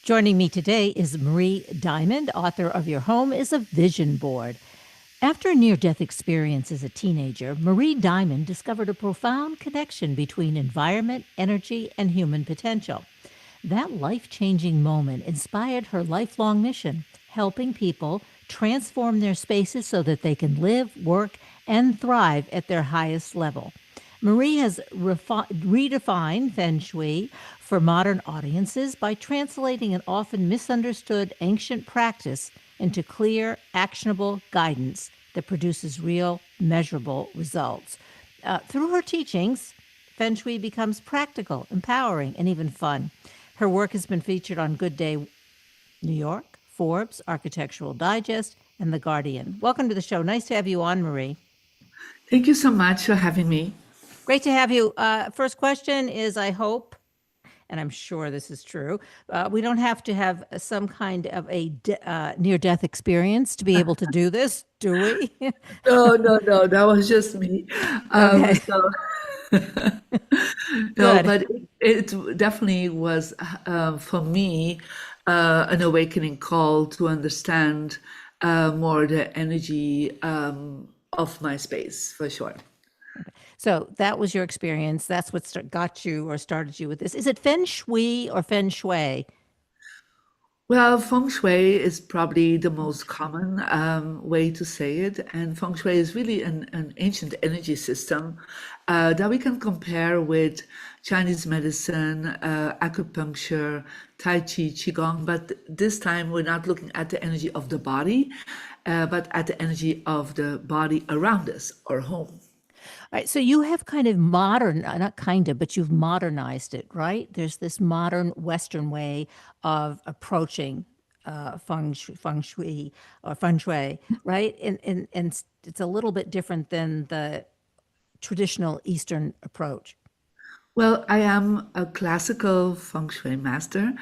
Joining me today is Marie Diamond, author of Your Home is a Vision Board. After a near-death experience as a teenager, Marie Diamond discovered a profound connection between environment, energy, and human potential. That life-changing moment inspired her lifelong mission, helping people transform their spaces so that they can live, work, and thrive at their highest level. Marie has redefined Feng Shui for modern audiences by translating an often misunderstood ancient practice into clear, actionable guidance that produces real, measurable results. Through her teachings, Feng Shui becomes practical, empowering, and even fun. Her work has been featured on Good Day New York, Forbes, Architectural Digest, and The Guardian. Welcome to the show. Nice to have you on, Marie. Thank you so much for having me. Great to have you. First question is, I hope, and I'm sure this is true, we don't have to have some kind of a near-death experience to be able to do this, do we? No, that was just me. Okay. No, Good. but it definitely was for me an awakening call to understand more the energy of my space, for sure. So that was your experience. That's what got you or started you with this. Is it Feng Shui or Feng Shui? Well, Feng Shui is probably the most common way to say it. And Feng Shui is really an ancient energy system that we can compare with Chinese medicine, acupuncture, Tai Chi, Qigong. But this time we're not looking at the energy of the body, but at the energy of the body around us, our home. All right, so you have kind of not kind of, but you've modernized it, right? There's this modern Western way of approaching feng shui or feng shui, right? And it's a little bit different than the traditional Eastern approach. Well, I am a classical feng shui master.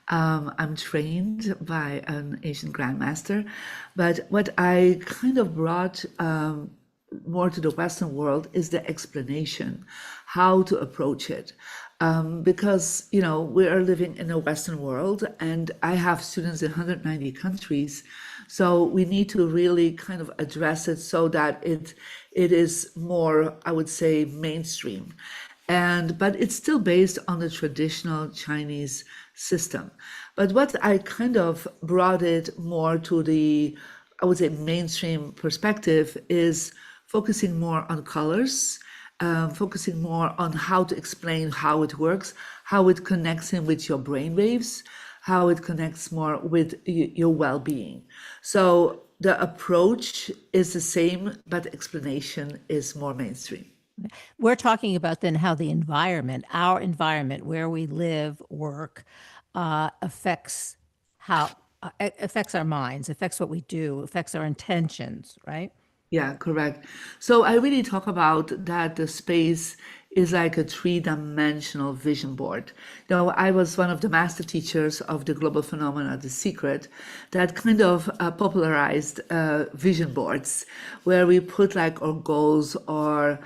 I'm trained by an Asian grandmaster, but what I kind of brought more to the Western world is the explanation, how to approach it. Because, you know, we are living in a Western world and I have students in 190 countries. So we need to really kind of address it so that it is more, I would say, mainstream. But it's still based on the traditional Chinese system. But what I kind of brought it more to the, I would say, mainstream perspective is focusing more on colors, focusing more on how to explain how it works, how it connects in with your brain waves, how it connects more with your well-being. So the approach is the same, but explanation is more mainstream. We're talking about then how the environment, our environment, where we live, work, affects our minds, affects what we do, affects our intentions, right? Yeah, correct. So I really talk about that the space is like a three-dimensional vision board. Now, I was one of the master teachers of the global phenomena, The Secret, that kind of popularized vision boards, where we put like our goals or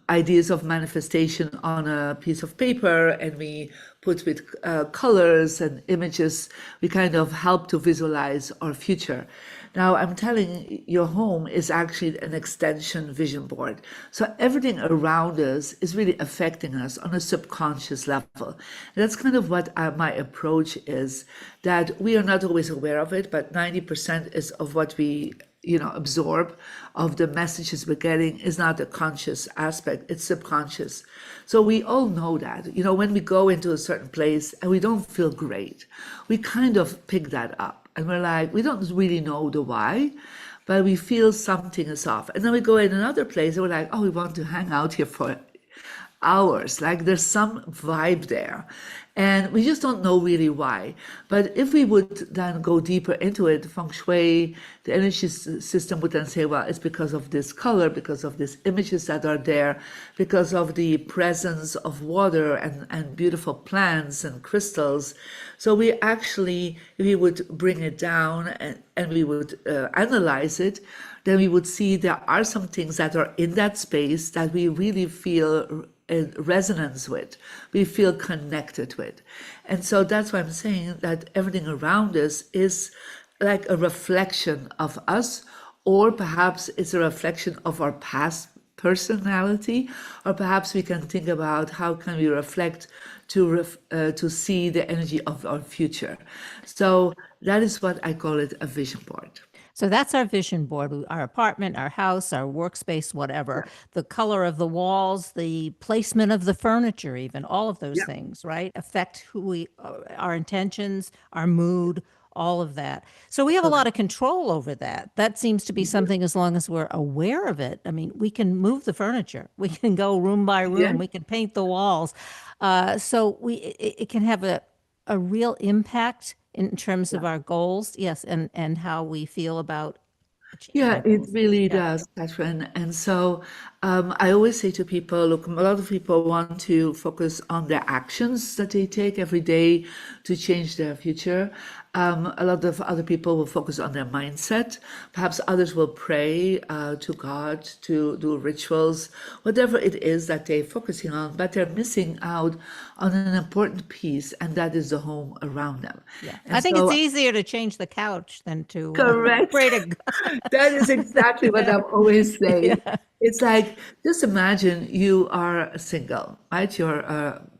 ideas of manifestation on a piece of paper, and we put with colors and images, we kind of help to visualize our future. Now, I'm telling your home is actually an extension vision board. So everything around us is really affecting us on a subconscious level. And that's kind of what my approach is, that we are not always aware of it, but 90% is of what we absorb of the messages we're getting is not a conscious aspect, it's subconscious. So we all know that, when we go into a certain place and we don't feel great, we kind of pick that up. And we're like, we don't really know the why, but we feel something is off. And then we go in another place and we're like, oh, we want to hang out here for hours. Like there's some vibe there. And we just don't know really why. But if we would then go deeper into it, Feng Shui, the energy system would then say, well, it's because of this color, because of these images that are there, because of the presence of water and beautiful plants and crystals. So we actually, if we would bring it down and we would analyze it, then we would see there are some things that are in that space that we really feel in resonance with, we feel connected with. And so that's why I'm saying that everything around us is like a reflection of us, or perhaps it's a reflection of our past personality, or perhaps we can think about how can we reflect to see the energy of our future. So that is what I call it, a vision board. So that's our vision board, our apartment, our house, our workspace, whatever, the color of the walls, the placement of the furniture, even all of those Yeah. things, right? Affect who we, our intentions, our mood, all of that. So we have a lot of control over that. That seems to be something as long as we're aware of it. I mean, we can move the furniture, we can go room by Yeah. room, we can paint the walls. So it can have a real impact in terms of our goals, yes, and how we feel about achieving Yeah, our it goals. really Yeah. does, Catherine. And so I always say to people, look, a lot of people want to focus on their actions that they take every day to change their future. A lot of other people will focus on their mindset. Perhaps others will pray to God, to do rituals, whatever it is that they're focusing on, but they're missing out on an important piece, and that is the home around them. Yeah. And I think it's so, easier to change the couch than to correct. pray to God. That is exactly what I'm always saying. Yeah. It's like, just imagine you are single, right? You're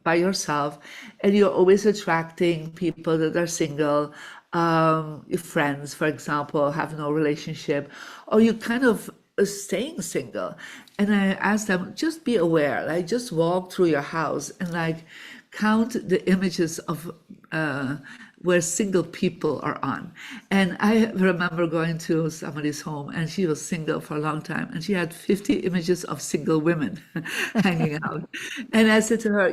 by yourself, and you're always attracting people that are single. Your friends, for example, have no relationship, or you kind of staying single. And I asked them, just be aware, like just walk through your house and like count the images of where single people are on. And I remember going to somebody's home, and she was single for a long time, and she had 50 images of single women hanging out. And I said to her,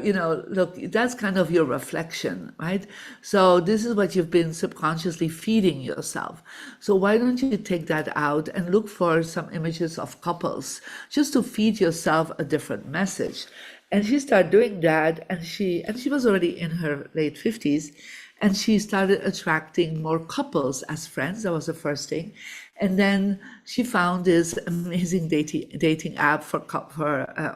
look, that's kind of your reflection, right? So this is what you've been subconsciously feeding yourself. So why don't you take that out and look for some images of couples, just to feed yourself a different message. And she started doing that, and she was already in her late 50s, and she started attracting more couples as friends. That was the first thing. And then she found this amazing dating app for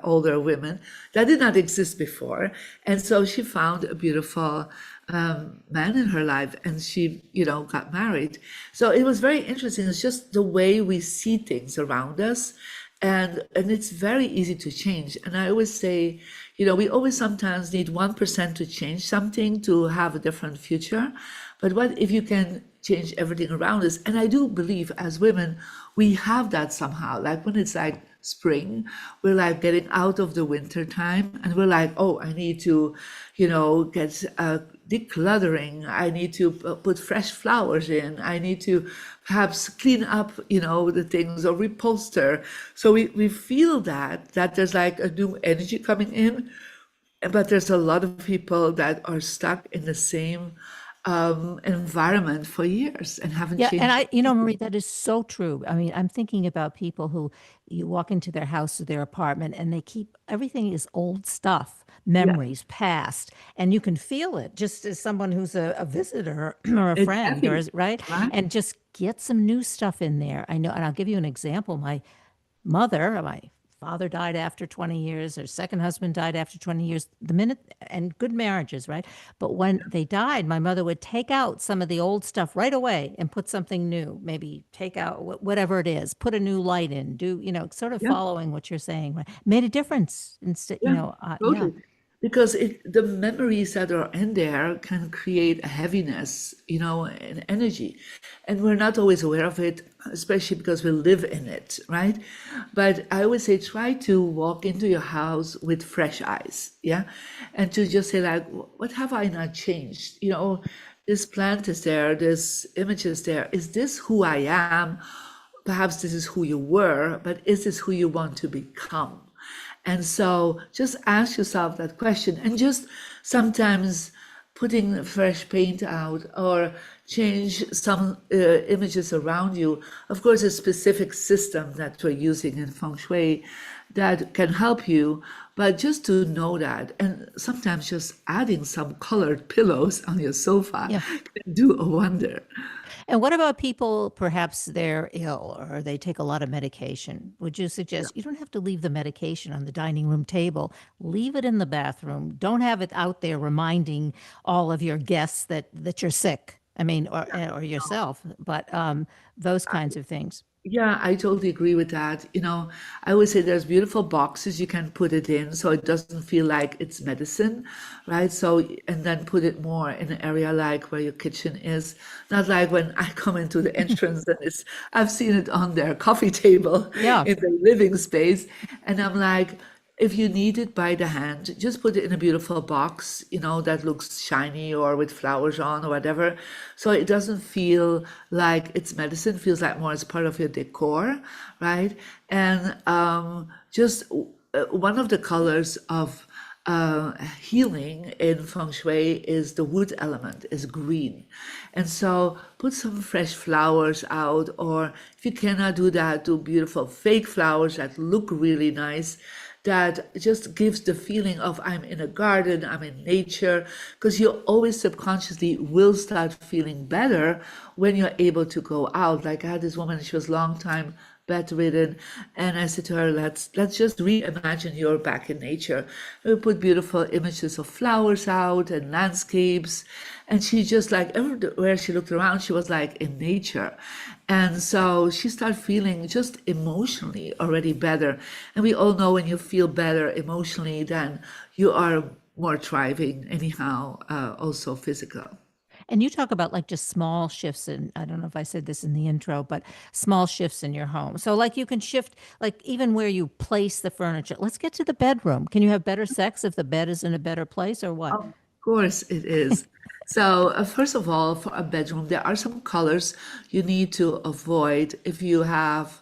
older women that did not exist before. And so she found a beautiful man in her life, and she, got married. So it was very interesting. It's just the way we see things around us. And it's very easy to change. And I always say, we always sometimes need 1% to change something to have a different future. But what if you can change everything around us? And I do believe as women, we have that somehow. Like when it's like spring, we're like getting out of the winter time, and we're like, oh, I need to, get decluttering. I need to put fresh flowers in. I need to perhaps clean up, the things, or reposter. So we feel that there's like a new energy coming in, but there's a lot of people that are stuck in the same environment for years and haven't Yeah, changed. and Marie, that is so true. I mean, I'm thinking about people who you walk into their house or their apartment, and they keep everything is old stuff, Yeah, memories, past, and you can feel it just as someone who's a visitor or a it's friend, heavy, right? right? And just get some new stuff in there. I know, and I'll give you an example. My father died after 20 years, her second husband died after 20 years, and good marriages, right? But when they died, my mother would take out some of the old stuff right away and put something new, maybe take out whatever it is, put a new light in, sort of Yeah. following what you're saying, right? Made a difference instead, Yeah, yeah. totally. Because the memories that are in there can create a heaviness, and energy. And we're not always aware of it, especially because we live in it, right? But I always say, try to walk into your house with fresh eyes, yeah? And to just say, like, what have I not changed? This plant is there, this image is there. Is this who I am? Perhaps this is who you were, but is this who you want to become? And so just ask yourself that question, and just sometimes putting fresh paint out or change some images around you. Of course, a specific system that we're using in Feng Shui that can help you, but just to know that. And sometimes just adding some colored pillows on your sofa Yeah. can do a wonder. And what about people, perhaps they're ill or they take a lot of medication? Would you suggest you don't have to leave the medication on the dining room table? Leave it in the bathroom. Don't have it out there reminding all of your guests that you're sick. I mean, or yourself, but those kinds of things. Yeah, I totally agree with that. I always say there's beautiful boxes you can put it in so it doesn't feel like it's medicine, right? So, and then put it more in an area like where your kitchen is. Not like when I come into the entrance and I've seen it on their coffee table Yeah. in the living space. And I'm like, if you need it by the hand, just put it in a beautiful box, that looks shiny or with flowers on or whatever. So it doesn't feel like it's medicine, feels like more as part of your decor, right? And just one of the colors of healing in Feng Shui is the wood element, is green. And so put some fresh flowers out, or if you cannot do that, do beautiful fake flowers that look really nice, that just gives the feeling of I'm in a garden, I'm in nature, because you always subconsciously will start feeling better when you're able to go out. Like I had this woman, she was a long time bedridden, and I said to her, let's just reimagine you're back in nature. We put beautiful images of flowers out and landscapes, and she just like everywhere she looked around, she was like in nature. And so she started feeling just emotionally already better. And we all know when you feel better emotionally, then you are more thriving anyhow, also physical. And you talk about like just small shifts in, I don't know if I said this in the intro, but small shifts in your home. So like you can shift, like even where you place the furniture. Let's get to the bedroom. Can you have better sex if the bed is in a better place or what? Of course it is. So, first of all, for a bedroom, there are some colors you need to avoid if you have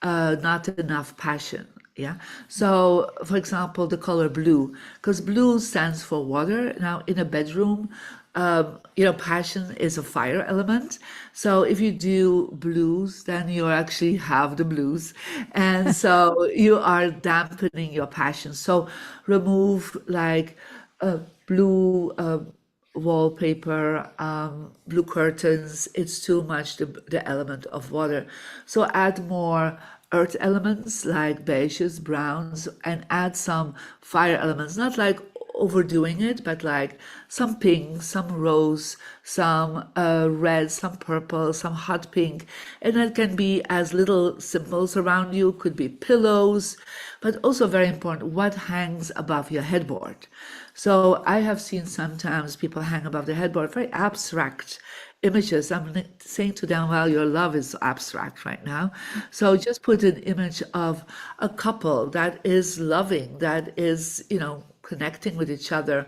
not enough passion. Yeah. So, for example, the color blue, because blue stands for water. Now, in a bedroom, passion is a fire element. So if you do blues, then you actually have the blues. And so you are dampening your passion. So remove like blue wallpaper, blue curtains. It's too much the element of water. So add more earth elements like beiges, browns, and add some fire elements, not like overdoing it, but like some pink, some rose, some red, some purple, some hot pink. And that can be as little symbols around you, could be pillows, but also very important, what hangs above your headboard. So I have seen sometimes people hang above the headboard, very abstract images. I'm saying to them, well, your love is abstract right now. So just put an image of a couple that is loving, that is, connecting with each other.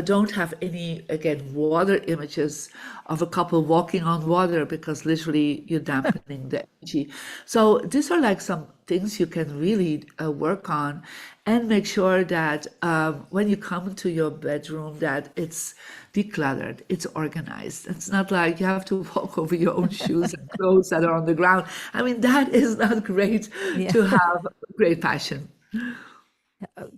Don't have any, again, water images of a couple walking on water because literally you're dampening the energy. So these are like some things you can really work on and make sure that when you come to your bedroom that it's decluttered, it's organized. It's not like you have to walk over your own shoes and clothes that are on the ground. I mean, that is not great to have great passion.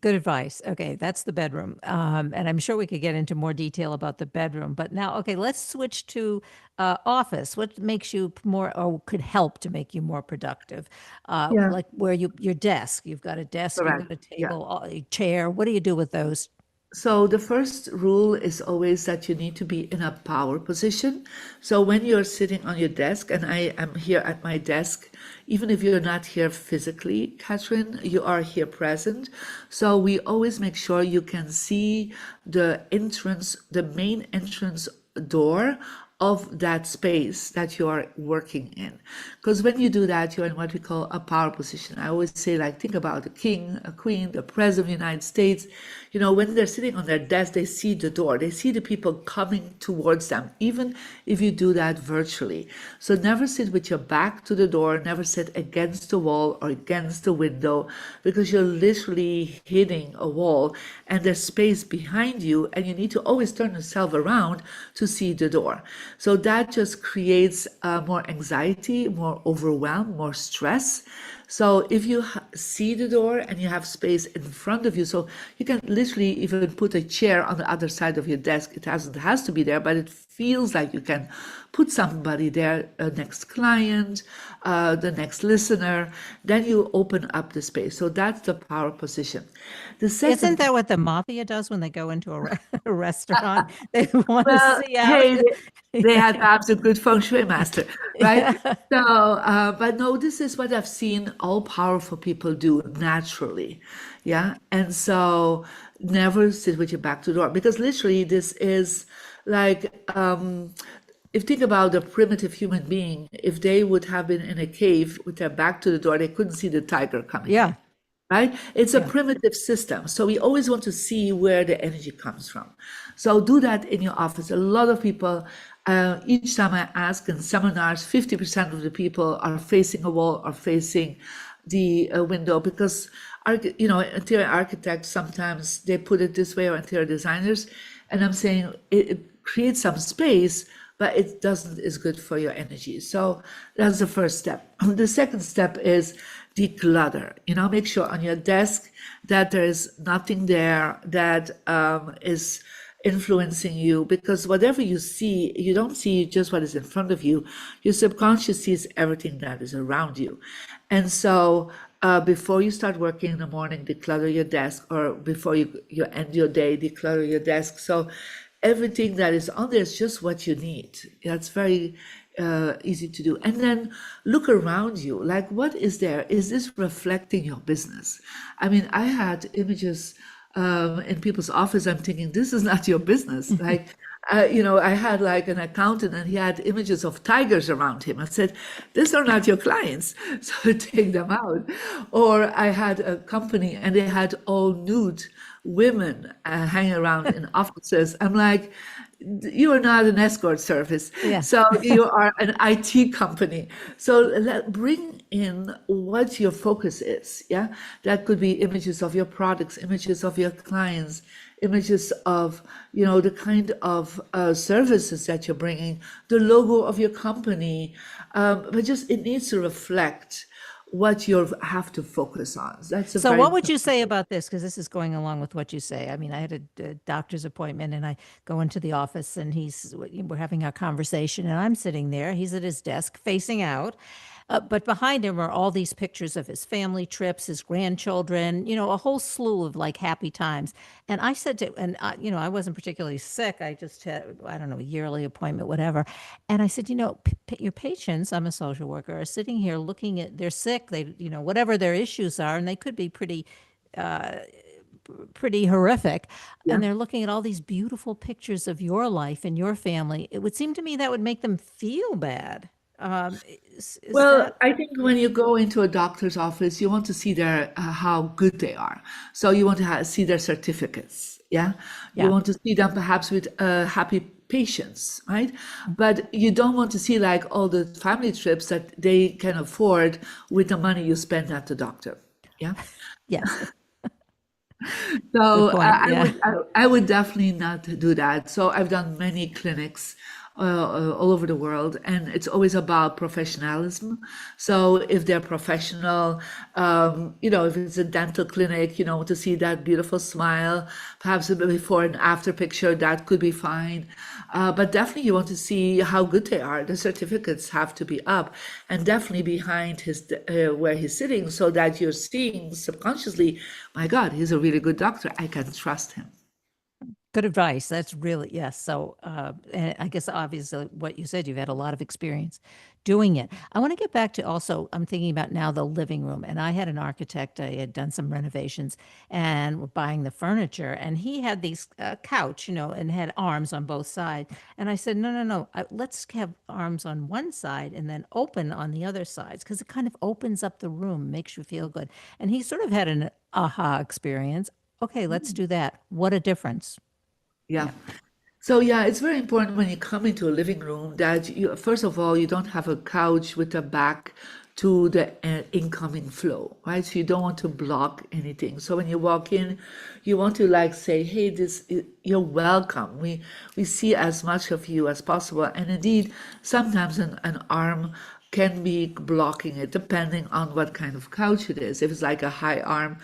Good advice. Okay, that's the bedroom. And I'm sure we could get into more detail about the bedroom. But now, okay, let's switch to office. What makes you more, or could help to make you more productive? Yeah, Like where your desk, you've got a desk, you've correct. got a Yeah. table, a chair. What do you do with those? So the first rule is always that you need to be in a power position. So when you're sitting on your desk, and I am here at my desk, even if you're not here physically, Kathryn, you are here present. So we always make sure you can see the entrance, the main entrance door of that space that you are working in. Because when you do that, you're in what we call a power position. I always say, like, think about a king, a queen, the president of the United States. When they're sitting on their desk, they see the door, they see the people coming towards them, even if you do that virtually. So never sit with your back to the door, never sit against the wall or against the window, because you're literally hitting a wall and there's space behind you, and you need to always turn yourself around to see the door. So that just creates more anxiety, more overwhelm, more stress. So if you see the door and you have space in front of you, so you can literally even put a chair on the other side of your desk. It has to be there, but it feels like you can put somebody there, a next client, the next listener. Then you open up the space. So that's the power position. The Isn't second, that what the mafia does when they go into a restaurant? They want to well, see out. hey, they had perhaps a good feng shui master, right? Yeah. So, but no, this is what I've seen all powerful people do naturally. Yeah. And so never sit with your back to the door, because literally this is like, if you think about a primitive human being, if they would have been in a cave with their back to the door, they couldn't see the tiger coming in, Yeah. right? It's a Yeah. primitive system. So we always want to see where the energy comes from. So do that in your office. A lot of people, each time I ask in seminars, 50% of the people are facing a wall or facing the window, because interior architects, sometimes they put it this way, or interior designers. And I'm saying it creates some space, but it doesn't is good for your energy. So that's the first step. The second step is declutter. Make sure on your desk that there is nothing there that is influencing you, because whatever you see, you don't see just what is in front of you. Your subconscious sees everything that is around you. And so before you start working in the morning, declutter your desk, or before you end your day, declutter your desk. So everything that is on there is just what you need. That's very easy to do. And then look around you, like, what is there? Is this reflecting your business? I mean, I had images in people's office. I'm thinking, this is not your business. Like, I had like an accountant, and he had images of tigers around him. I said, these are not your clients, so take them out. Or I had a company, and they had all nude women hanging around in offices. I'm like, you are not an escort service. Yeah. So you are an IT company. So bring in what your focus is. Yeah. That could be images of your products, images of your clients, images of, the kind of services that you're bringing, the logo of your company. But just, it needs to reflect what you have to focus on. That's So what would you say about this? Because this is going along with what you say. I mean, I had a doctor's appointment, and I go into the office, and we're having our conversation, and I'm sitting there. He's at his desk facing out. But behind him are all these pictures of his family trips, his grandchildren, a whole slew of like happy times. And I said I wasn't particularly sick. I just had, I don't know, a yearly appointment, whatever. And I said, your patients, I'm a social worker, are sitting here looking at, they're sick, they, whatever their issues are, and they could be pretty horrific. Yeah. And they're looking at all these beautiful pictures of your life and your family. It would seem to me that would make them feel bad. Well, I think when you go into a doctor's office, you want to see how good they are. So you want to see their certificates. Yeah. Yeah. You want to see them perhaps with happy patients, right? But you don't want to see like all the family trips that they can afford with the money you spend at the doctor. Yeah. Yes. So Good point, yeah. I would definitely not do that. So I've done many clinics all over the world, and it's always about professionalism. So if they're professional, if it's a dental clinic, to see that beautiful smile, perhaps a before and after picture, that could be fine. But definitely you want to see how good they are. The certificates have to be up, and definitely behind his where he's sitting, so that you're seeing subconsciously, my God, he's a really good doctor. I can trust him. Good advice. That's really, yes. So and I guess obviously what you said, you've had a lot of experience doing it. I want to get back to also, I'm thinking about now the living room. And I had an architect, I had done some renovations, and we're buying the furniture. And he had these couch, and had arms on both sides. And I said, no, let's have arms on one side and then open on the other sides, because it kind of opens up the room, makes you feel good. And he sort of had an aha experience. Okay, let's do that. What a difference. Yeah. So yeah, it's very important when you come into a living room that you, first of all, you don't have a couch with a back to the incoming flow, right? So you don't want to block anything. So when you walk in, you want to like say, hey, you're welcome. We see as much of you as possible. And indeed, sometimes an arm can be blocking it depending on what kind of couch it is. If it's like a high arm,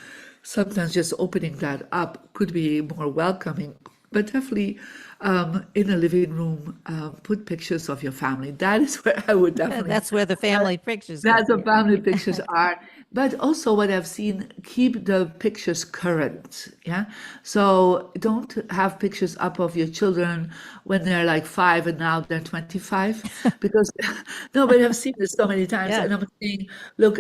sometimes just opening that up could be more welcoming. But definitely in a living room, put pictures of your family. That is where I would definitely That's where the family pictures go. that's what family pictures are. But also what I've seen, keep the pictures current. Yeah. So don't have pictures up of your children when they're like 5 and now they're 25. Because no, but I've seen this so many times. Yeah. And I'm saying, look,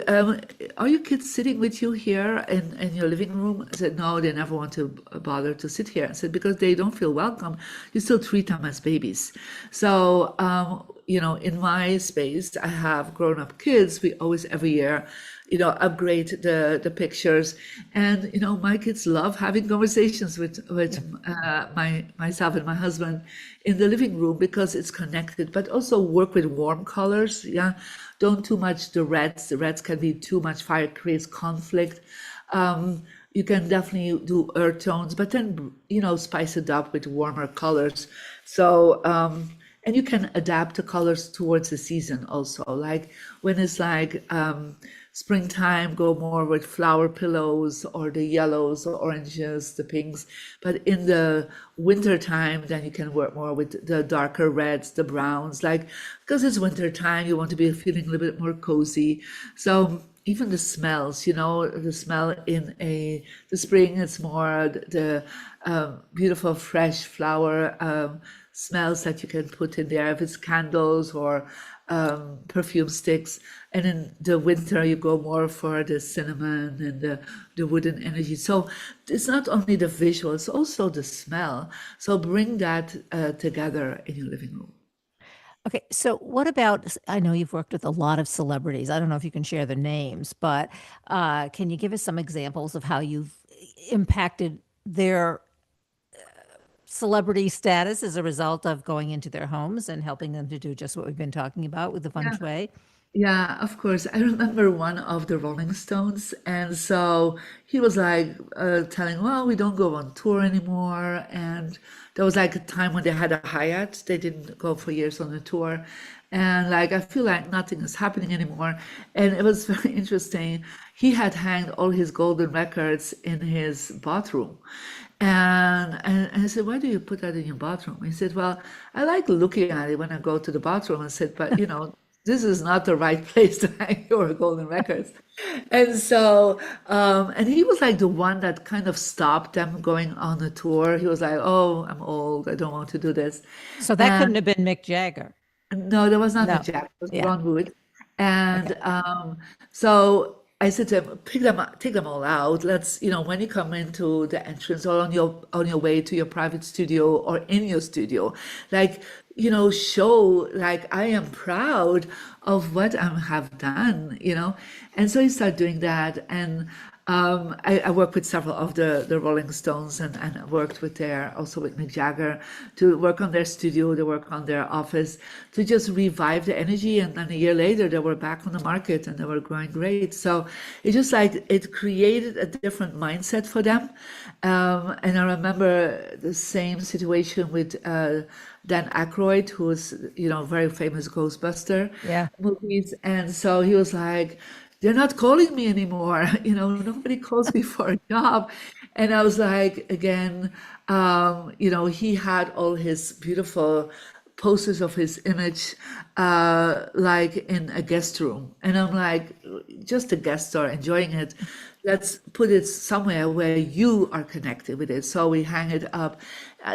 are your kids sitting with you here in your living room? I said, no, they never want to bother to sit here. I said, because they don't feel welcome, you still treat them as babies. So in my space, I have grown-up kids. We always every year, upgrade the pictures, and my kids love having conversations with myself and my husband in the living room because it's connected. But also work with warm colors. Yeah, don't too much the reds. The reds can be too much fire, creates conflict. You can definitely do earth tones, but then spice it up with warmer colors. So and you can adapt the colors towards the season also. Like when it's like springtime, go more with flower pillows or the yellows or oranges, the pinks. But in the winter time, then you can work more with the darker reds, the browns, like because it's winter time, you want to be feeling a little bit more cozy. So even the smells, the smell in the spring, it's more the beautiful fresh flower smells that you can put in there, if it's candles or perfume sticks. And in the winter, you go more for the cinnamon and the wooden energy. So it's not only the visual, it's also the smell. So bring that together in your living room. Okay, so what about, I know you've worked with a lot of celebrities. I don't know if you can share the names, but can you give us some examples of how you've impacted their celebrity status as a result of going into their homes and helping them to do just what we've been talking about with the Feng Yeah. Shui? Yeah, of course. I remember one of the Rolling Stones, and so he was like telling, "Well, we don't go on tour anymore." And there was like a time when they had a hiatus; they didn't go for years on a tour, and like I feel like nothing is happening anymore. And it was very interesting. He had hanged all his golden records in his bathroom. And I said, why do you put that in your bathroom? He said, well, I like looking at it when I go to the bathroom. I said, but this is not the right place to hang your golden records. And so, and he was like the one that kind of stopped them going on a tour. He was like, oh, I'm old. I don't want to do this. So that couldn't And have been Mick Jagger. no, that was not Mick No. Jagger. It was Yeah. Ron Wood. Okay. And so I said to him, pick them up, take them all out. Let's, when you come into the entrance or on your way to your private studio or in your studio, like, show like I am proud of what I have done. And so he started doing that. And I work with several of the Rolling Stones and I worked also with Mick Jagger to work on their studio, to work on their office, to just revive the energy. And then a year later, they were back on the market and they were growing great. So it's just like it created a different mindset for them. And I remember the same situation with Dan Aykroyd, who was, very famous Ghostbuster Yeah. movies. And so he was like, they're not calling me anymore. Nobody calls me for a job. And I was like, again, he had all his beautiful posters of his image, like in a guest room. And I'm like, just a guest star enjoying it. Let's put it somewhere where you are connected with it. So we hang it up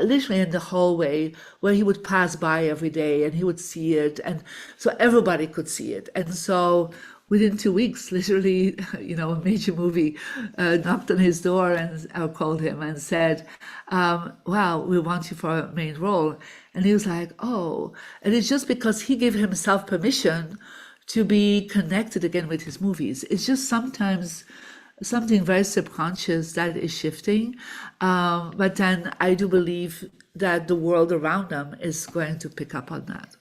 literally in the hallway where he would pass by every day and he would see it. And so everybody could see it. And so within 2 weeks, literally, a major movie knocked on his door and I called him and said, wow, we want you for a main role. And he was like, oh, and it's just because he gave himself permission to be connected again with his movies. It's just sometimes something very subconscious that is shifting. But then I do believe that the world around them is going to pick up on that.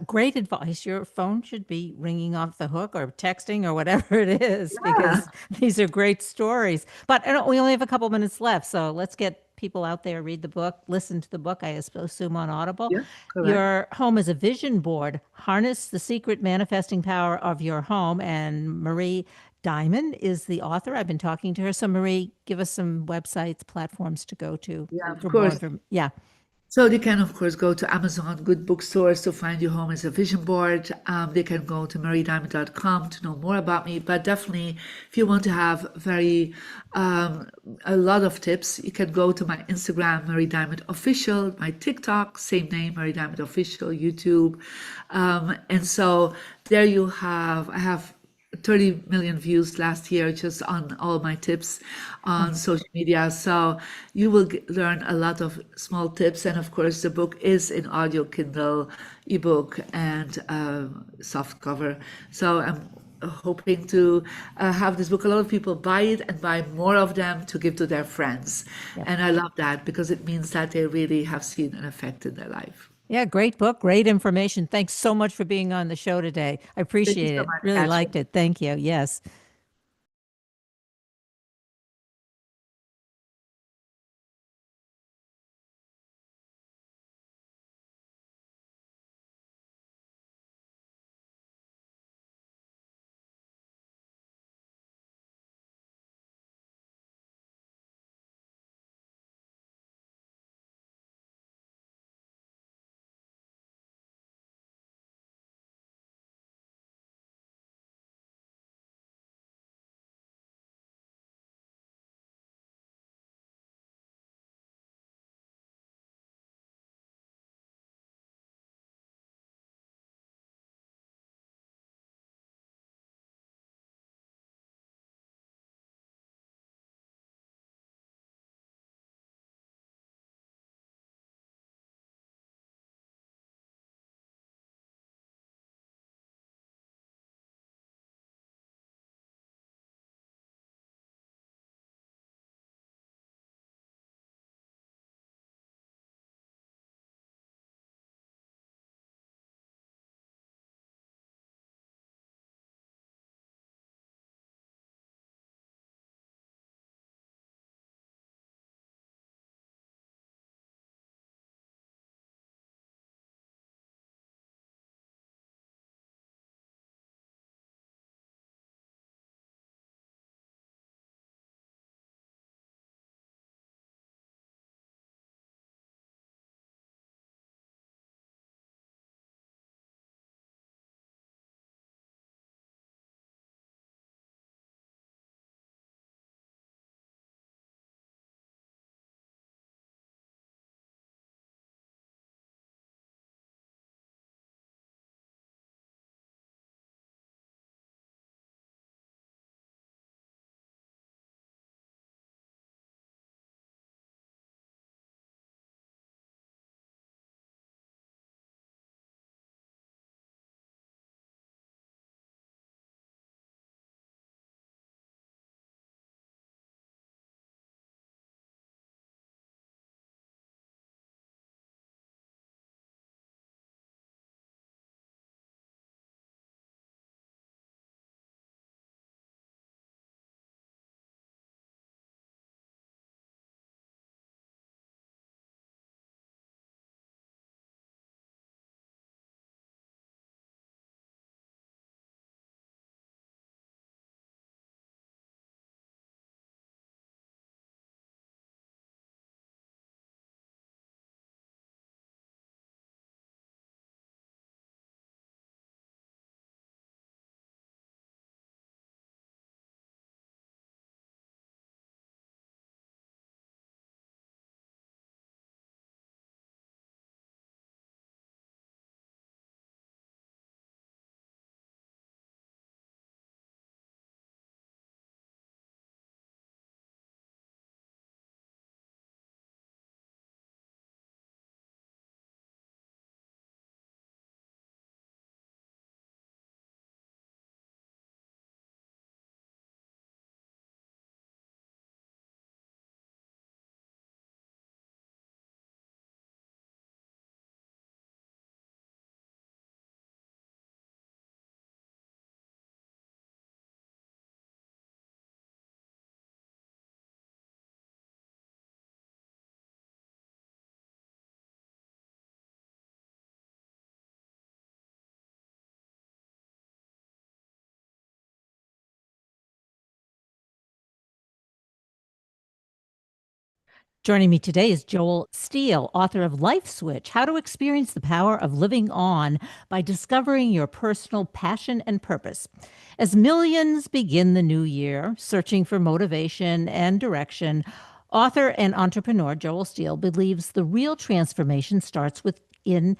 Great advice. Your phone should be ringing off the hook or texting or whatever it is, Yeah. because these are great stories. But we only have a couple minutes left, so let's get people out there read the book, listen to the book, I assume on Audible. Yeah, correct. Your home is a vision board. Harness the secret manifesting power of your home. And Marie Diamond is the author. I've been talking to her. So, Marie, give us some websites, platforms to go to Yeah, of for more course. information. Yeah. So they can, of course, go to Amazon, good bookstores to find your home as a vision board. They can go to mariediamond.com to know more about me. But definitely, if you want to have a lot of tips, you can go to my Instagram, Marie Diamond Official, my TikTok, same name, Marie Diamond Official, YouTube. And so there I have 30 million views last year just on all my tips on social media. So you will learn a lot of small tips. And of course, the book is in audio, Kindle, ebook, and soft cover. So I'm hoping to have this book. A lot of people buy it and buy more of them to give to their friends. Yeah. And I love that because it means that they really have seen an effect in their life. Yeah, great book, great information. Thanks so much for being on the show today. I Thank you appreciate so it. much, Really liked Kathryn. it. Thank you. Yes. Joining me today is Joel Steele, author of Life Switch: How to Experience the Power of Living On by Discovering Your Personal Passion and Purpose. As millions begin the new year, searching for motivation and direction, author and entrepreneur Joel Steele believes the real transformation starts within.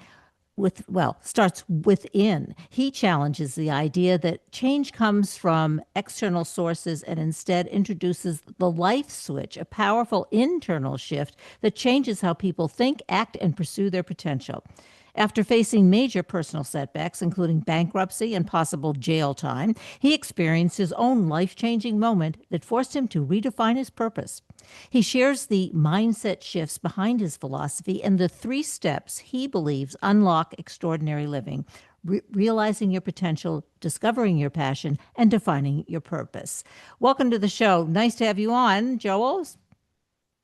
He challenges the idea that change comes from external sources and instead introduces the life switch, a powerful internal shift that changes how people think, act, and pursue their potential. After facing major personal setbacks, including bankruptcy and possible jail time, he experienced his own life changing moment that forced him to redefine his purpose. He shares the mindset shifts behind his philosophy and the 3 steps he believes unlock extraordinary living: realizing your potential, discovering your passion, and defining your purpose. Welcome to the show. Nice to have you on, Joel.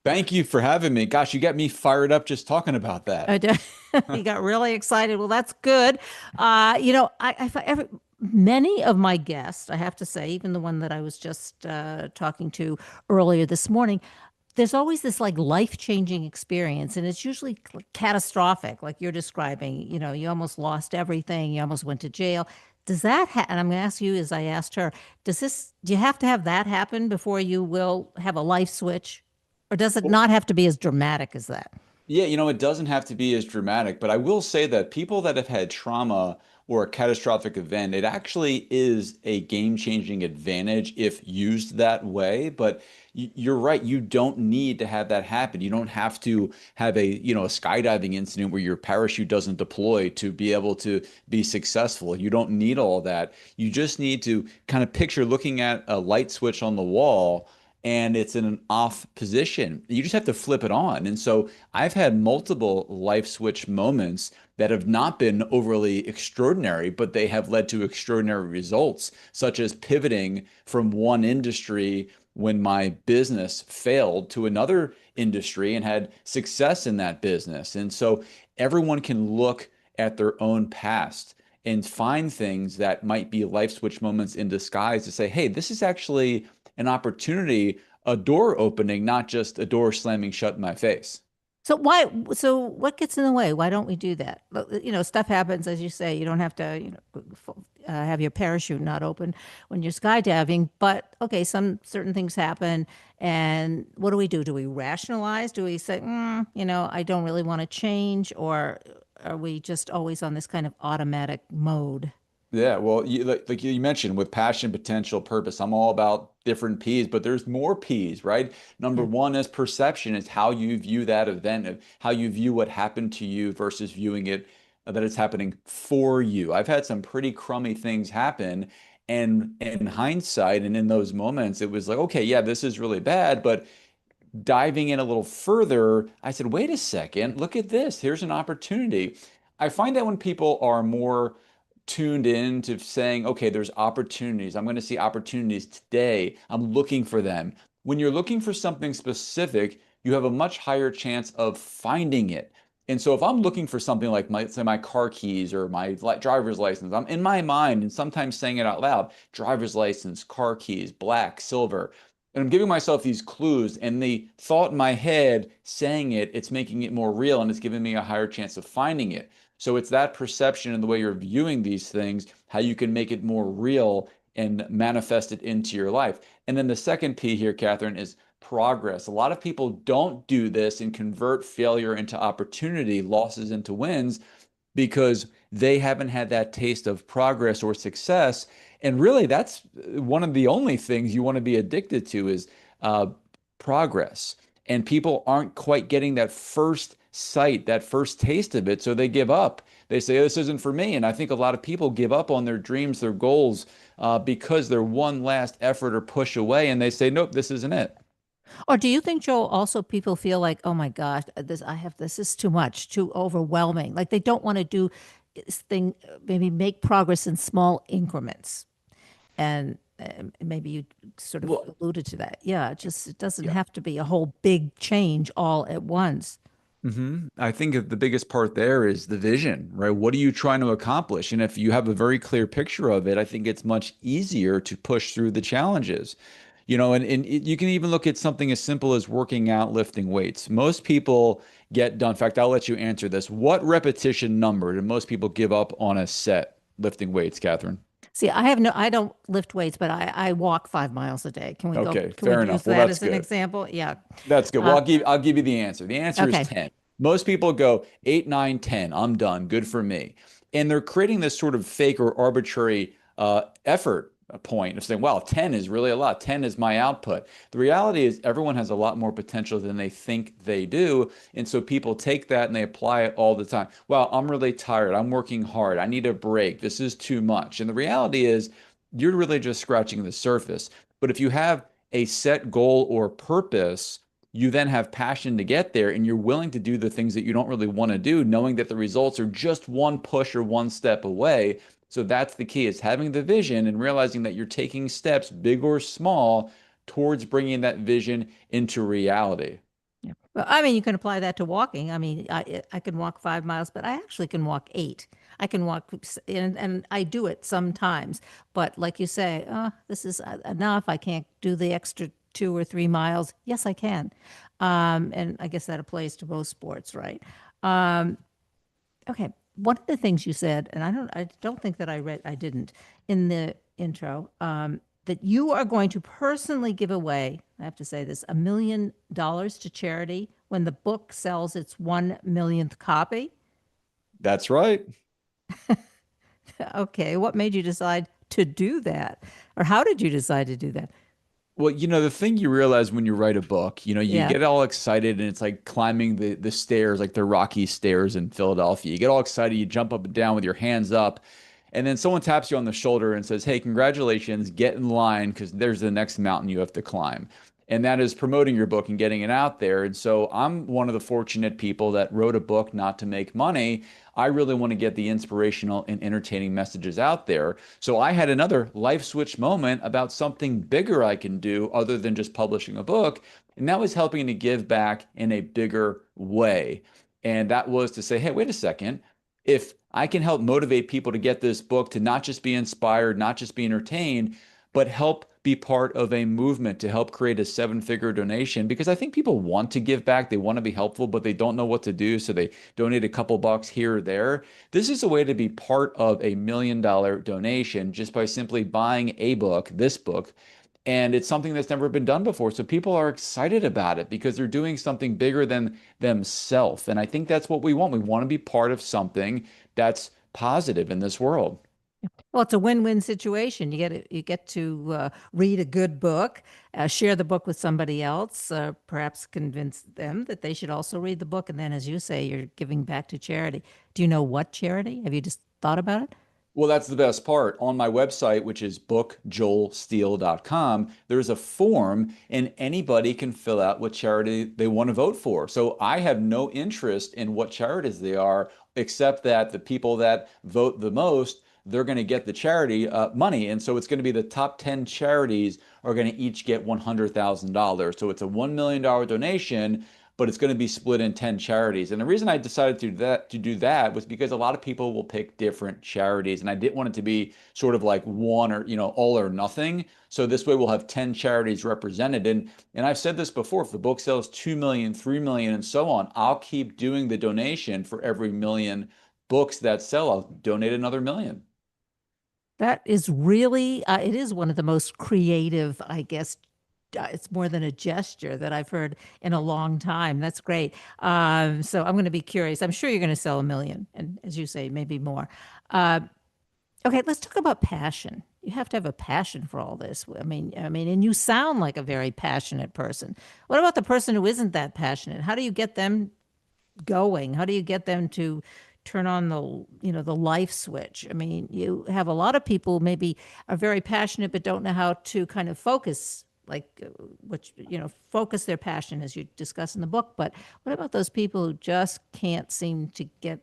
Thank you for having me. Gosh, you got me fired up just talking about that. You got really excited. Well, that's good. Many of my guests, I have to say, even the one that I was just talking to earlier this morning, there's always this like life-changing experience, and it's usually catastrophic, like you're describing. You know, you almost lost everything, you almost went to jail. Does that and I'm going to ask you, as I asked her, do you have to have that happen before you will have a life switch? Or does it not have to be as dramatic as that? Yeah, it doesn't have to be as dramatic, but I will say that people that have had trauma or a catastrophic event, it actually is a game-changing advantage if used that way. But you're right, you don't need to have that happen. You don't have to have a skydiving incident where your parachute doesn't deploy to be able to be successful. You don't need all that. You just need to kind of picture looking at a light switch on the wall and it's in an off position. You just have to flip it on. And so I've had multiple life switch moments that have not been overly extraordinary, but they have led to extraordinary results, such as pivoting from one industry when my business failed to another industry and had success in that business. And so everyone can look at their own past and find things that might be life switch moments in disguise to say, hey, this is actually an opportunity, a door opening, not just a door slamming shut in my face. So what gets in the way? Why don't we do that? Stuff happens, as you say. You don't have to, have your parachute not open when you're skydiving. But okay, some certain things happen, and what do we do? Do we rationalize? Do we say, I don't really want to change, or are we just always on this kind of automatic mode? Yeah, well, like you mentioned, with passion, potential, purpose, I'm all about different P's, but there's more P's, right? Number one is perception, is how you view that event, how you view what happened to you versus viewing it that it's happening for you. I've had some pretty crummy things happen, and in hindsight, and in those moments, it was like, okay, yeah, this is really bad, but diving in a little further, I said, wait a second, look at this. Here's an opportunity. I find that when people are more tuned in to saying, okay, there's opportunities. I'm going to see opportunities today. I'm looking for them. When you're looking for something specific, you have a much higher chance of finding it. And so if I'm looking for something like my car keys or my driver's license, I'm in my mind and sometimes saying it out loud: driver's license, car keys, black, silver. And I'm giving myself these clues, and the thought in my head saying it's making it more real, and it's giving me a higher chance of finding it. So it's that perception and the way you're viewing these things, how you can make it more real and manifest it into your life. And then the second P here, Kathryn, is progress. A lot of people don't do this and convert failure into opportunity, losses into wins, because they haven't had that taste of progress or success. And really, that's one of the only things you want to be addicted to is uh, progress. And people aren't quite getting that first sight, that first taste of it, so they give up. They say, this isn't for me. And I think a lot of people give up on their dreams, their goals, because they're one last effort or push away, and they say, nope, this isn't it. Or do you think, Joel, also people feel like, oh my gosh, this is too much, too overwhelming. Like they don't want to do this thing, maybe make progress in small increments. And maybe you sort of Well, alluded to that. Yeah, it doesn't yeah. have to be a whole big change all at once. I think that the biggest part there is the vision, right? What are you trying to accomplish? And if you have a very clear picture of it, I think it's much easier to push through the challenges. You can even look at something as simple as working out, lifting weights. Most people get done. In fact, I'll let you answer this. What repetition number do most people give up on a set lifting weights, Catherine? See, I don't lift weights, but I walk 5 miles a day. Okay, Can we fair use enough. Well, that that's as an good. example? Yeah. That's good. Well, Uh, I'll give you the answer. The answer is okay. 10. Most people go 8, 9, 10. I'm done. Good for me. And they're creating this sort of fake or arbitrary effort point of saying, wow, 10 is really a lot. 10 is my output. The reality is everyone has a lot more potential than they think they do. And so people take that and they apply it all the time. Wow, I'm really tired. I'm working hard. I need a break. This is too much. And the reality is you're really just scratching the surface. But if you have a set goal or purpose, you then have passion to get there and you're willing to do the things that you don't really want to do, knowing that the results are just one push or one step away. So that's the key, is having the vision and realizing that you're taking steps, big or small, towards bringing that vision into reality. Yeah. Well, I mean, you can apply that to walking. I mean, I can walk 5 miles, but I actually can walk 8. I can walk, and I do it sometimes. But like you say, this is enough. I can't do the extra 2 or 3 miles. Yes, I can. And I guess that applies to both sports, right? Um, okay. One of the things you said, and I don't think that I didn't in the intro, that you are going to personally give away, I have to say this, $1 million to charity when the book sells its 1 millionth copy. That's right. Okay, what made you decide to do that? Or how did you decide to do that? Well, the thing you realize when you write a book, you Yeah. get all excited and it's like climbing the stairs, like the Rocky stairs in Philadelphia. You get all excited, you jump up and down with your hands up, and then someone taps you on the shoulder and says, "Hey, congratulations, get in line because there's the next mountain you have to climb." And that is promoting your book and getting it out there. And so I'm one of the fortunate people that wrote a book not to make money. I really want to get the inspirational and entertaining messages out there. So I had another life switch moment about something bigger I can do other than just publishing a book. And that was helping to give back in a bigger way. And that was to say, hey, wait a second. If I can help motivate people to get this book to not just be inspired, not just be entertained, but help be part of a movement to help create a 7-figure donation, because I think people want to give back, they want to be helpful, but they don't know what to do, so they donate a couple bucks here or there. This is a way to be part of a $1 million donation just by simply buying a book, this book, and it's something that's never been done before. So people are excited about it because they're doing something bigger than themselves. And I think that's what we want. We want to be part of something that's positive in this world. Well, it's a win-win situation. You get to read a good book, share the book with somebody else, perhaps convince them that they should also read the book. And then, as you say, you're giving back to charity. Do you know what charity? Have you just thought about it? Well, that's the best part. On my website, which is bookjoelsteele.com, there's a form and anybody can fill out what charity they want to vote for. So I have no interest in what charities they are, except that the people that vote the most, they're going to get the charity money. And so it's going to be the top 10 charities are going to each get $100,000. So it's a $1 million donation, but it's going to be split in 10 charities. And the reason I decided to do that was because a lot of people will pick different charities. And I didn't want it to be sort of like one or, all or nothing. So this way we'll have 10 charities represented. And I've said this before, if the book sells 2 million, 3 million, and so on, I'll keep doing the donation for every million books that sell. I'll donate another million. That is really, it is one of the most creative, I guess. It's more than a gesture that I've heard in a long time. That's great. So I'm going to be curious. I'm sure you're going to sell 1 million, and as you say, maybe more. Uh, okay, let's talk about passion. You have to have a passion for all this. And you sound like a very passionate person. What about the person who isn't that passionate? How do you get them going? How do you get them to turn on the life switch? I mean, you have a lot of people maybe are very passionate but don't know how to kind of focus, like focus their passion as you discuss in the book. But what about those people who just can't seem to get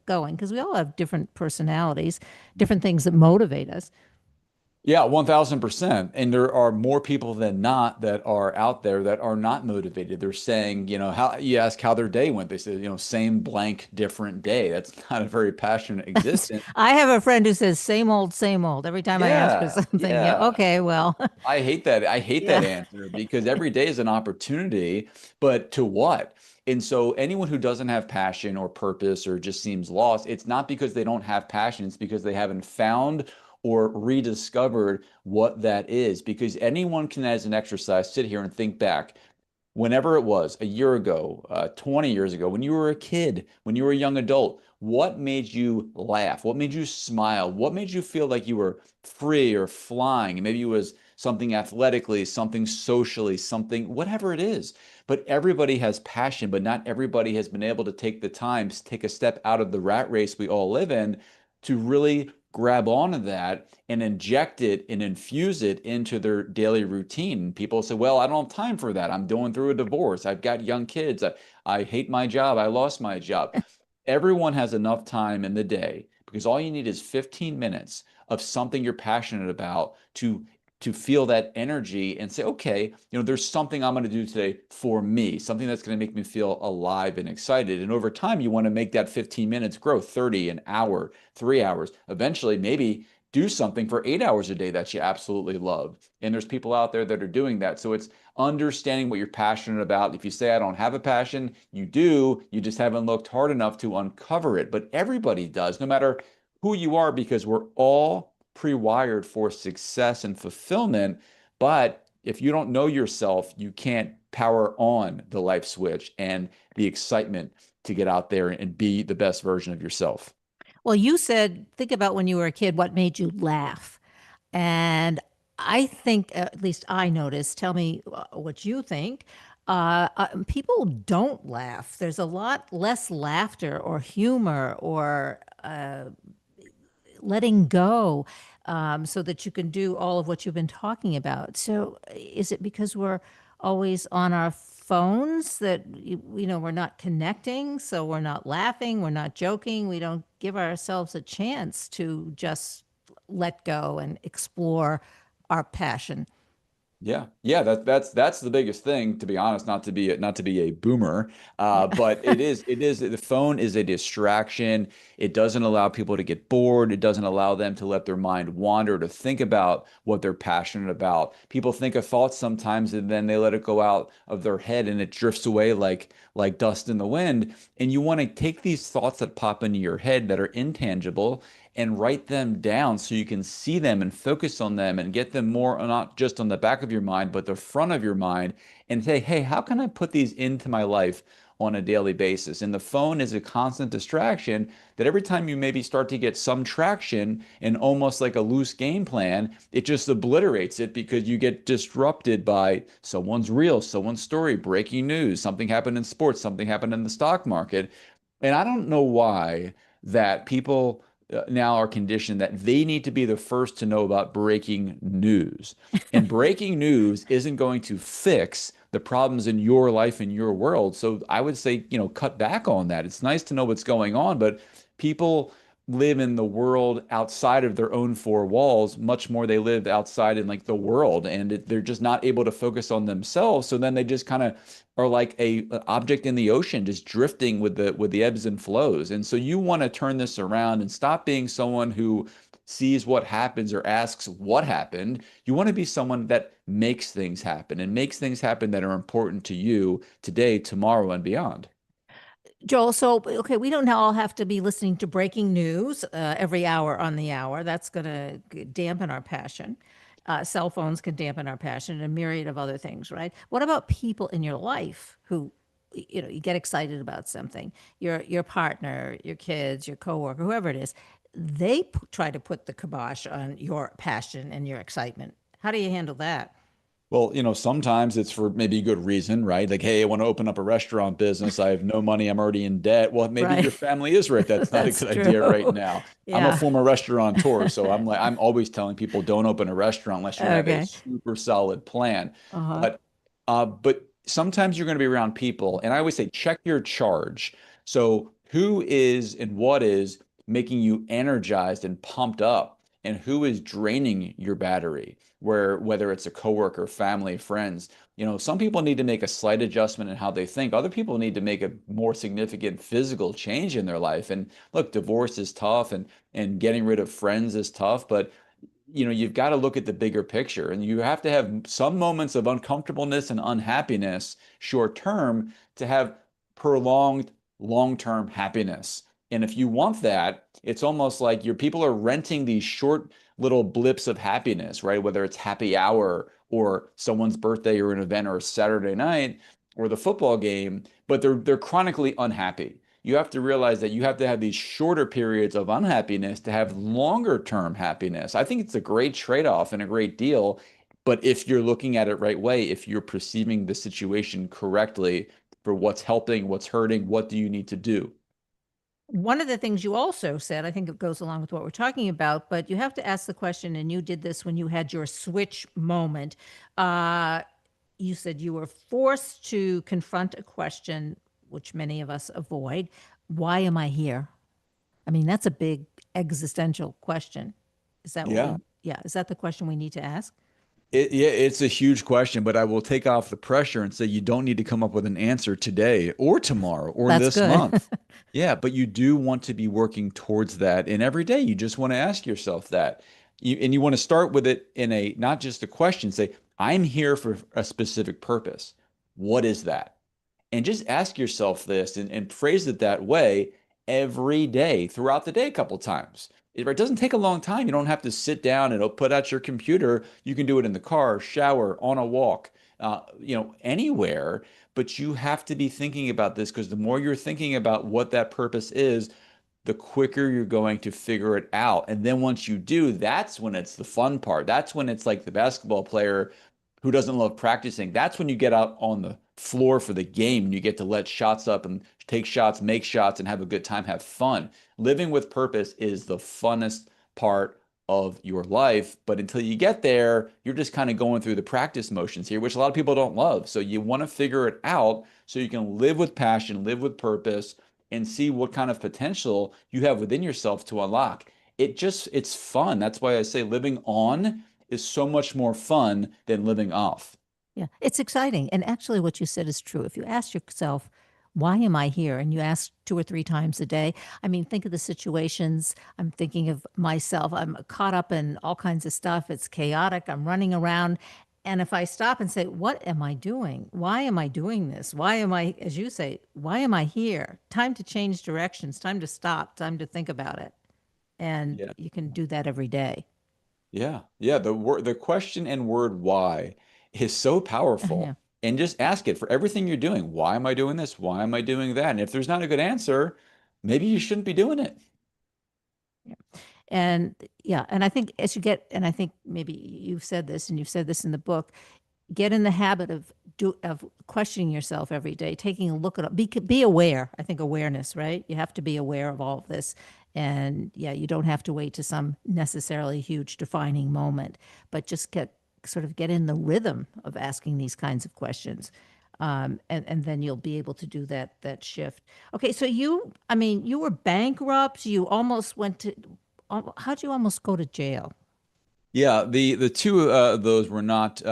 going? Because we all have different personalities, different things that motivate us. Yeah, 1000%. And there are more people than not that are out there that are not motivated. They're saying, how you ask how their day went. They say, same blank, different day. That's not a very passionate existence. I have a friend who says same old every time I ask her Yeah, something. Yeah, yeah. okay, well, I hate that. I hate that yeah. answer because every day is an opportunity, but to what? And so anyone who doesn't have passion or purpose or just seems lost, it's not because they don't have passion, it's because they haven't found or rediscovered what that is. Because anyone can, as an exercise, sit here and think back whenever it was, a year ago, 20 years ago, when you were a kid, when you were a young adult, what made you laugh? What made you smile? What made you feel like you were free or flying? Maybe it was something athletically, something socially, something, whatever it is. But everybody has passion, but not everybody has been able to take the time to take a step out of the rat race we all live in to really grab onto that and inject it and infuse it into their daily routine. People say, well, I don't have time for that. I'm going through a divorce. I've got young kids. I hate my job. I lost my job. Everyone has enough time in the day because all you need is 15 minutes of something you're passionate about to feel that energy and say, okay, there's something I'm going to do today for me, something that's going to make me feel alive and excited. And over time, you want to make that 15 minutes grow 30, an hour, 3 hours. Eventually, maybe do something for 8 hours a day that you absolutely love. And there's people out there that are doing that. So it's understanding what you're passionate about. If you say, I don't have a passion, you do. You just haven't looked hard enough to uncover it. But everybody does, no matter who you are, because we're all pre-wired for success and fulfillment. But if you don't know yourself, you can't power on the life switch and the excitement to get out there and be the best version of yourself. Well, you said, think about when you were a kid, what made you laugh? And I think, at least I noticed, tell me what you think. People don't laugh. There's a lot less laughter or humor or letting go, so that you can do all of what you've been talking about. So, is it because we're always on our phones that, we're not connecting, so we're not laughing, we're not joking, we don't give ourselves a chance to just let go and explore our passion? Yeah, yeah, that's the biggest thing, to be honest, not to be a boomer, but it is the phone is a distraction. It doesn't allow people to get bored. It doesn't allow them to let their mind wander, to think about what they're passionate about. People think of thoughts sometimes and then they let it go out of their head and it drifts away like dust in the wind. And you want to take these thoughts that pop into your head that are intangible and write them down so you can see them and focus on them and get them more not just on the back of your mind, but the front of your mind and say, hey, how can I put these into my life on a daily basis? And the phone is a constant distraction that every time you maybe start to get some traction and almost like a loose game plan, it just obliterates it because you get disrupted by someone's reel, someone's story, breaking news, something happened in sports, something happened in the stock market. And I don't know why that people now are conditioned that they need to be the first to know about breaking news. And breaking news isn't going to fix the problems in your life and your world. So I would say, cut back on that. It's nice to know what's going on, but people live in the world outside of their own four walls much more they live outside in like the world and they're just not able to focus on themselves, so then they just kind of are like an object in the ocean just drifting with the ebbs and flows. And so you want to turn this around and stop being someone who sees what happens or asks what happened. You want to be someone that makes things happen and makes things happen that are important to you today, tomorrow, and beyond. Joel, so, okay, we don't all have to be listening to breaking news every hour on the hour. That's going to dampen our passion. Cell phones can dampen our passion and a myriad of other things, right? What about people in your life who, you get excited about something? Your partner, your kids, your coworker, whoever it is, they try to put the kibosh on your passion and your excitement. How do you handle that? Well, sometimes it's for maybe good reason, right? Like, hey, I want to open up a restaurant business. I have no money. I'm already in debt. Well, maybe Right. your family is right. That's not a That's good idea right true. now. I'm a Yeah. former restaurateur, so I'm always telling people don't open a restaurant unless you have a Okay. super solid plan. Uh-huh. But sometimes you're going to be around people, and I always say check your charge. So who is and what is making you energized and pumped up? and who is draining your battery, whether it's a coworker, family, friends. Some people need to make a slight adjustment in how they think. Other people need to make a more significant physical change in their life. And look, divorce is tough, and getting rid of friends is tough, but you've got to look at the bigger picture, and you have to have some moments of uncomfortableness and unhappiness short term to have prolonged long-term happiness. And if you want that, it's almost like your people are renting these short little blips of happiness, right? Whether it's happy hour or someone's birthday or an event or a Saturday night or the football game, but they're chronically unhappy. You have to realize that you have to have these shorter periods of unhappiness to have longer term happiness. I think it's a great trade-off and a great deal. But if you're looking at it right way, if you're perceiving the situation correctly for what's helping, what's hurting, what do you need to do? One of the things you also said, I think it goes along with what we're talking about, but you have to ask the question, and you did this when you had your switch moment. You said you were forced to confront a question, which many of us avoid. Why am I here? I mean, that's a big existential question. Is that what Yeah. we, yeah, is that the question we need to ask? Yeah, it's a huge question, but I will take off the pressure and say you don't need to come up with an answer today or tomorrow or That's this good. month. Yeah, but you do want to be working towards that. And every day you just want to ask yourself that. And you want to start with it in a not just a question, say, I'm here for a specific purpose. What is that? And just ask yourself this and phrase it that way every day throughout the day a couple times. It doesn't take a long time. You don't have to sit down and put out your computer. You can do it in the car, shower, on a walk, anywhere. But you have to be thinking about this, because the more you're thinking about what that purpose is, the quicker you're going to figure it out. And then once you do, that's when it's the fun part. That's when it's like the basketball player who doesn't love practicing. That's when you get out on the floor for the game and you get to let shots up and take shots, make shots, and have a good time, have fun. Living with purpose is the funnest part of your life. But until you get there, you're just kind of going through the practice motions here, which a lot of people don't love. So you want to figure it out so you can live with passion, live with purpose, and see what kind of potential you have within yourself to unlock. It's fun. That's why I say living on is so much more fun than living off. Yeah, it's exciting. And actually, what you said is true. If you ask yourself, why am I here? And you ask two or three times a day. I mean, think of the situations. I'm thinking of myself. I'm caught up in all kinds of stuff. It's chaotic. I'm running around. And if I stop and say, what am I doing? Why am I doing this? Why am I, as you say, why am I here? Time to change directions, time to stop, time to think about it. And Yeah. you can do that every day. Yeah. Yeah. The question and word why is so Yeah. powerful. And just ask it for everything you're doing. Why am I doing this? Why am I doing that? And if there's not a good answer, maybe you shouldn't be doing it. Yeah. And yeah, and I think as you get, and I think maybe you've said this and you've said this in the book, get in the habit of questioning yourself every day, taking a look at be aware. I think awareness, right? You have to be aware of all of this. And yeah, you don't have to wait to some necessarily huge defining moment, but just get in the rhythm of asking these kinds of questions. And then you'll be able to do that shift. Okay, so I mean, you were bankrupt. You almost went to. How'd you almost go to jail? Yeah, the two of those were not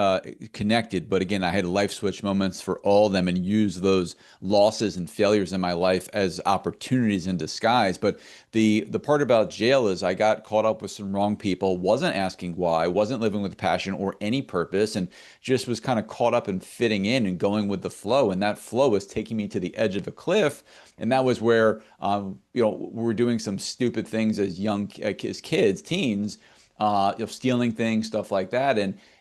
connected, but again, I had life switch moments for all of them and used those losses and failures in my life as opportunities in disguise. But the part about jail is I got caught up with some wrong people, wasn't asking why, wasn't living with passion or any purpose, and just was kind of caught up in fitting in and going with the flow. And that flow was taking me to the edge of a cliff. And that was where we were doing some stupid things as as kids, teens, stealing things, stuff like that.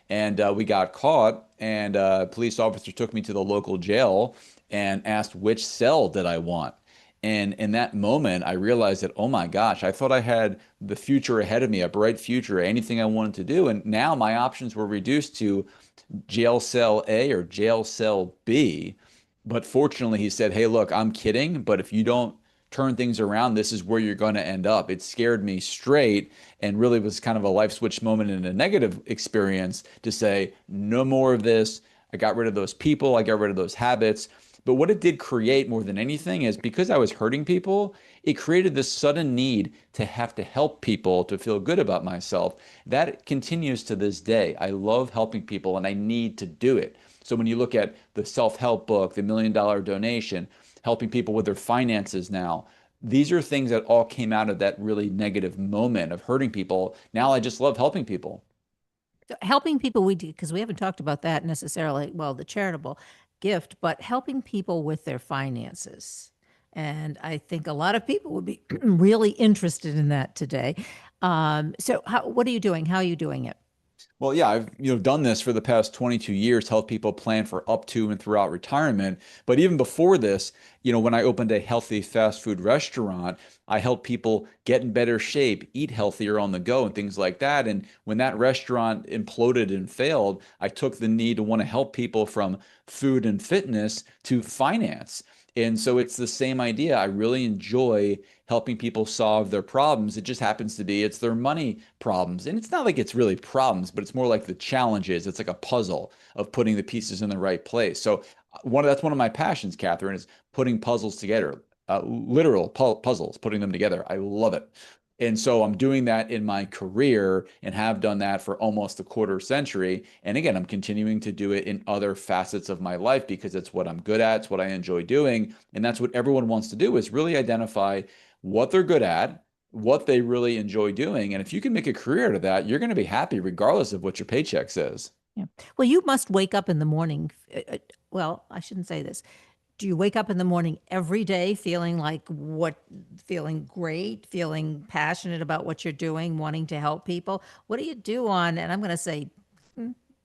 And we got caught, and a police officer took me to the local jail and asked which cell did I want. And in that moment, I realized that, oh my gosh, I thought I had the future ahead of me, a bright future, anything I wanted to do. And now my options were reduced to jail cell A or jail cell B. But fortunately, he said, hey, look, I'm kidding, but if you don't turn things around, this is where you're going to end up. It scared me straight and really was kind of a life switch moment in a negative experience to say, no more of this. I got rid of those people. I got rid of those habits. But what it did create more than anything is because I was hurting people, it created this sudden need to have to help people to feel good about myself. That continues to this day. I love helping people and I need to do it. So when you look at the self-help book, the $1 Million Donation, helping people with their finances now, these are things that all came out of that really negative moment of hurting people. Now I just love helping people. So helping people, we do, because we haven't talked about that necessarily, well, the charitable gift, but helping people with their finances. And I think a lot of people would be really interested in that today. So what are you doing? How are you doing it? Well, yeah, I've done this for the past 22 years, help people plan for up to and throughout retirement. But even before this, when I opened a healthy fast food restaurant, I helped people get in better shape, eat healthier on the go, and things like that. And when that restaurant imploded and failed, I took the need to want to help people from food and fitness to finance. And so it's the same idea. I really enjoy helping people solve their problems. It just happens to be it's their money problems. And it's not like it's really problems, but it's more like the challenges. It's like a puzzle of putting the pieces in the right place. So that's one of my passions, Kathryn, is putting puzzles together, literal puzzles, putting them together. I love it. And so I'm doing that in my career and have done that for almost a quarter century. And again, I'm continuing to do it in other facets of my life because it's what I'm good at, it's what I enjoy doing. And that's what everyone wants to do is really identify what they're good at, what they really enjoy doing. And if you can make a career out of that, you're going to be happy regardless of what your paycheck says. Yeah. Well, you must wake up in the morning. Well, I shouldn't say this. Do you wake up in the morning every day feeling feeling great, feeling passionate about what you're doing, wanting to help people? What do you do on, and I'm going to say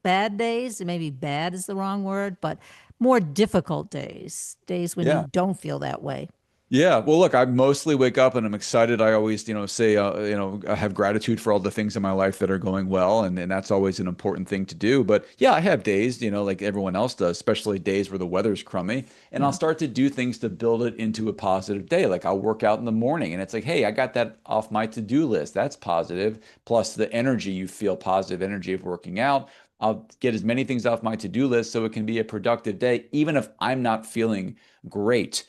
bad days, maybe bad is the wrong word, but more difficult days when Yeah. you don't feel that way? Yeah, well, look, I mostly wake up and I'm excited. I always, say, I have gratitude for all the things in my life that are going well, and that's always an important thing to do. But yeah, I have days, like everyone else does, especially days where the weather's crummy, and I'll Yeah. start to do things to build it into a positive day. Like I'll work out in the morning, and it's like, hey, I got that off my to-do list. That's positive. Plus the energy, you feel positive energy of working out. I'll get as many things off my to-do list so it can be a productive day, even if I'm not feeling great.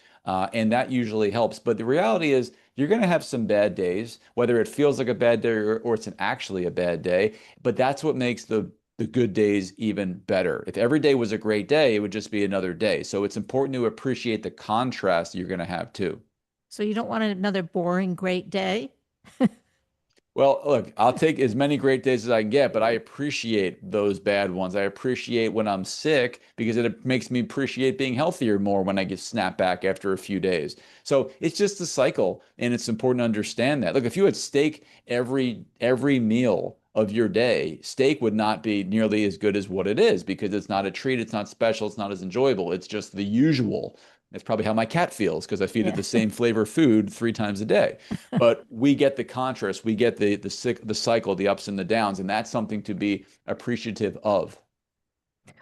And that usually helps. But the reality is, you're going to have some bad days, whether it feels like a bad day or it's actually a bad day. But that's what makes the good days even better. If every day was a great day, it would just be another day. So it's important to appreciate the contrast you're going to have too. So you don't want another boring, great day? Well, look, I'll take as many great days as I can get, but I appreciate those bad ones. I appreciate when I'm sick because it makes me appreciate being healthier more when I get snapped back after a few days. So it's just a cycle, and it's important to understand that. Look, if you had steak every meal of your day, steak would not be nearly as good as what it is because it's not a treat, it's not special, it's not as enjoyable. It's just the usual. That's probably how my cat feels because I feed it Yeah. the same flavor food 3 times a day. But we get the contrast, we get the cycle, the ups and the downs, and that's something to be appreciative of.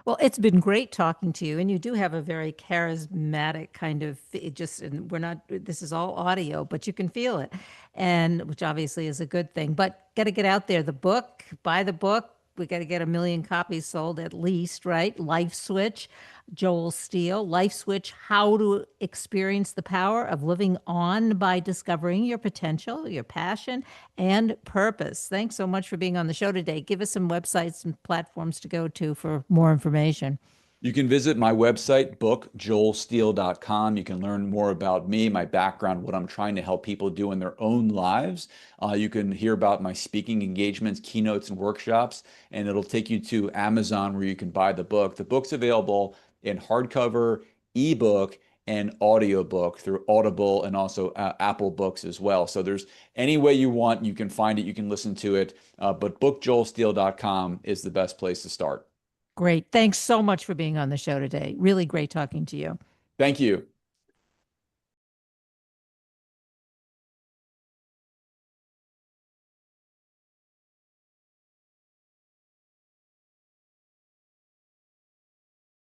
Well, it's been great talking to you, and you do have a very charismatic kind of it just. And we're not. This is all audio, but you can feel it, and which obviously is a good thing. But got to get out there. The book, buy the book. We got to get 1 million copies sold at least, right? Life Switch, Joel Steele. Life Switch: How to Experience the Power of Living On by Discovering Your Potential, Your Passion, and Purpose. Thanks so much for being on the show today. Give us some websites and platforms to go to for more information. You can visit my website, bookjoelsteele.com. You can learn more about me, my background, what I'm trying to help people do in their own lives. You can hear about my speaking engagements, keynotes, and workshops, and it'll take you to Amazon where you can buy the book. The book's available in hardcover, ebook, and audiobook through Audible and also Apple Books as well. So there's any way you want, you can find it, you can listen to it. But bookjoelsteele.com is the best place to start. Great. Thanks so much for being on the show today. Really great talking to you. Thank you.